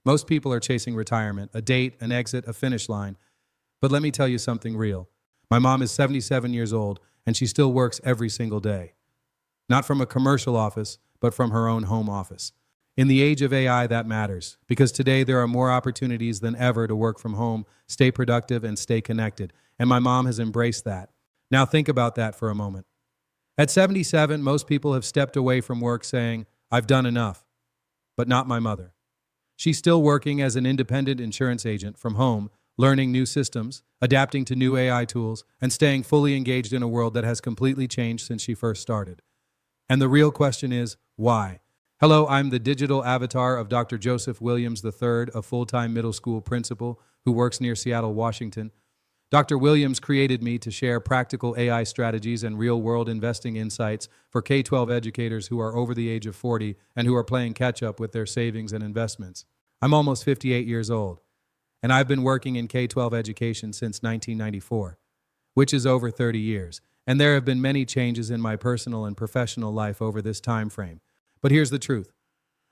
Most people are chasing retirement, a date, an exit, a finish line. But let me tell you something real. My mom is 77 years old, and she still works every single day. Not from a commercial office, but from her own home office. In the age of AI, that matters, because today there are more opportunities than ever to work from home, stay productive, and stay connected. And my mom has embraced that. Now think about that for a moment. At 77, most people have stepped away from work saying, "I've done enough." But not my mother. She's still working as an independent insurance agent from home, learning new systems, adapting to new AI tools, and staying fully engaged in a world that has completely changed since she first started. And the real question is, why? Hello, I'm the digital avatar of Dr. Joseph Williams III, a full-time middle school principal who works near Seattle, Washington. Dr. Williams created me to share practical AI strategies and real-world investing insights for K-12 educators who are over the age of 40 and who are playing catch-up with their savings and investments. I'm almost 58 years old, and I've been working in K-12 education since 1994, which is over 30 years, and there have been many changes in my personal and professional life over this time frame. But here's the truth.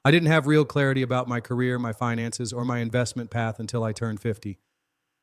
I didn't have real clarity about my career, my finances, or my investment path until I turned 50.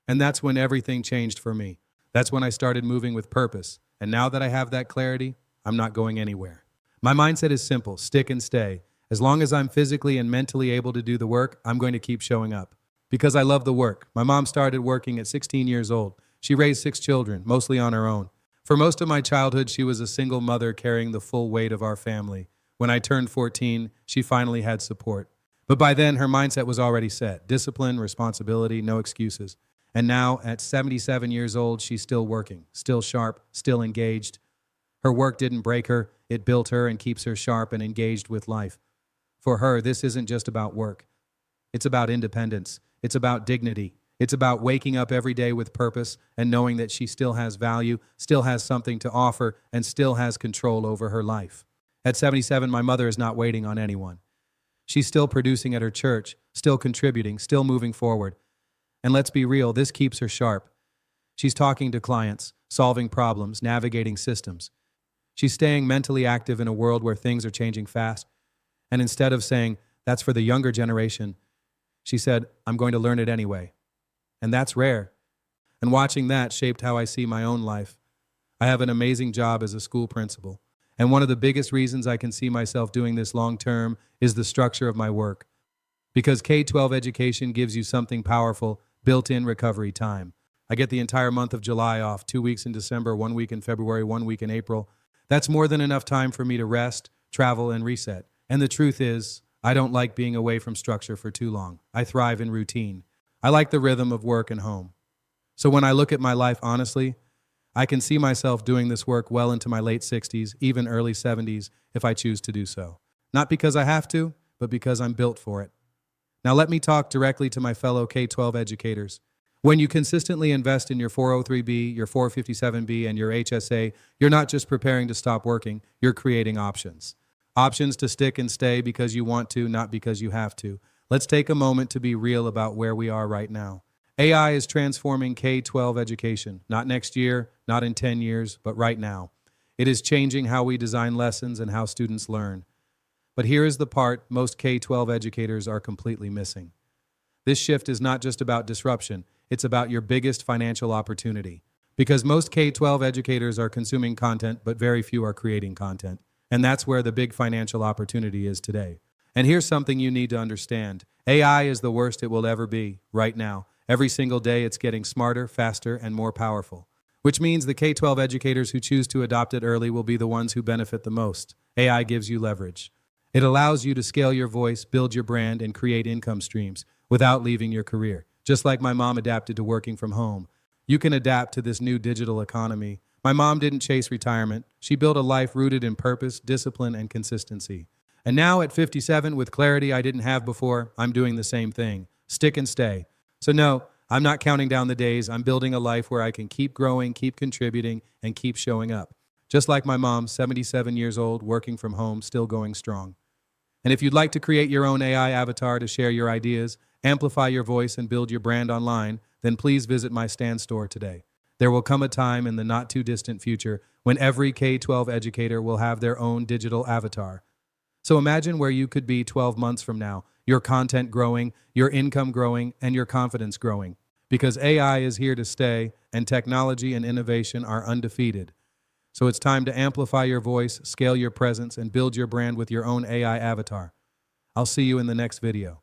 And that's when everything changed for me. That's when I started moving with purpose. And now that I have that clarity, I'm not going anywhere. My mindset is simple: stick and stay. As long as I'm physically and mentally able to do the work, I'm going to keep showing up. Because I love the work. My mom started working at 16 years old. She raised 6 children, mostly on her own. For most of my childhood, she was a single mother carrying the full weight of our family. When I turned 14, she finally had support. But by then, her mindset was already set. Discipline, responsibility, no excuses. And now, at 77 years old, she's still working, still sharp, still engaged. Her work didn't break her. It built her and keeps her sharp and engaged with life. For her, this isn't just about work. It's about independence. It's about dignity. It's about waking up every day with purpose and knowing that she still has value, still has something to offer, and still has control over her life. At 77, my mother is not waiting on anyone. She's still producing at her church, still contributing, still moving forward. And let's be real, this keeps her sharp. She's talking to clients, solving problems, navigating systems. She's staying mentally active in a world where things are changing fast. And instead of saying, "That's for the younger generation," she said, "I'm going to learn it anyway." And that's rare. And watching that shaped how I see my own life. I have an amazing job as a school principal. And one of the biggest reasons I can see myself doing this long term is the structure of my work. Because K-12 education gives you something powerful, built-in recovery time. I get the entire month of July off, 2 weeks in December, 1 week in February, 1 week in April. That's more than enough time for me to rest, travel, and reset. And the truth is, I don't like being away from structure for too long. I thrive in routine. I like the rhythm of work and home. So when I look at my life honestly, I can see myself doing this work well into my late 60s, even early 70s, if I choose to do so. Not because I have to, but because I'm built for it. Now let me talk directly to my fellow K-12 educators. When you consistently invest in your 403B, your 457B, and your HSA, you're not just preparing to stop working, you're creating options. Options to stick and stay because you want to, not because you have to. Let's take a moment to be real about where we are right now. AI is transforming K-12 education, not next year, not in 10 years, but right now. It is changing how we design lessons and how students learn. But here is the part most K-12 educators are completely missing. This shift is not just about disruption, it's about your biggest financial opportunity. Because most K-12 educators are consuming content, but very few are creating content. And that's where the big financial opportunity is today. And here's something you need to understand. AI is the worst it will ever be, right now. Every single day it's getting smarter, faster, and more powerful. Which means the K-12 educators who choose to adopt it early will be the ones who benefit the most. AI gives you leverage. It allows you to scale your voice, build your brand, and create income streams without leaving your career. Just like my mom adapted to working from home, you can adapt to this new digital economy. My mom didn't chase retirement. She built a life rooted in purpose, discipline, and consistency. And now at 57, with clarity I didn't have before, I'm doing the same thing. Stick and stay. So no, I'm not counting down the days. I'm building a life where I can keep growing, keep contributing, and keep showing up. Just like my mom, 77 years old, working from home, still going strong. And if you'd like to create your own AI avatar to share your ideas, amplify your voice, and build your brand online, then please visit my Stand store today. There will come a time in the not-too-distant future when every K-12 educator will have their own digital avatar. So imagine where you could be 12 months from now, your content growing, your income growing, and your confidence growing. Because AI is here to stay, and technology and innovation are undefeated. So it's time to amplify your voice, scale your presence, and build your brand with your own AI avatar. I'll see you in the next video.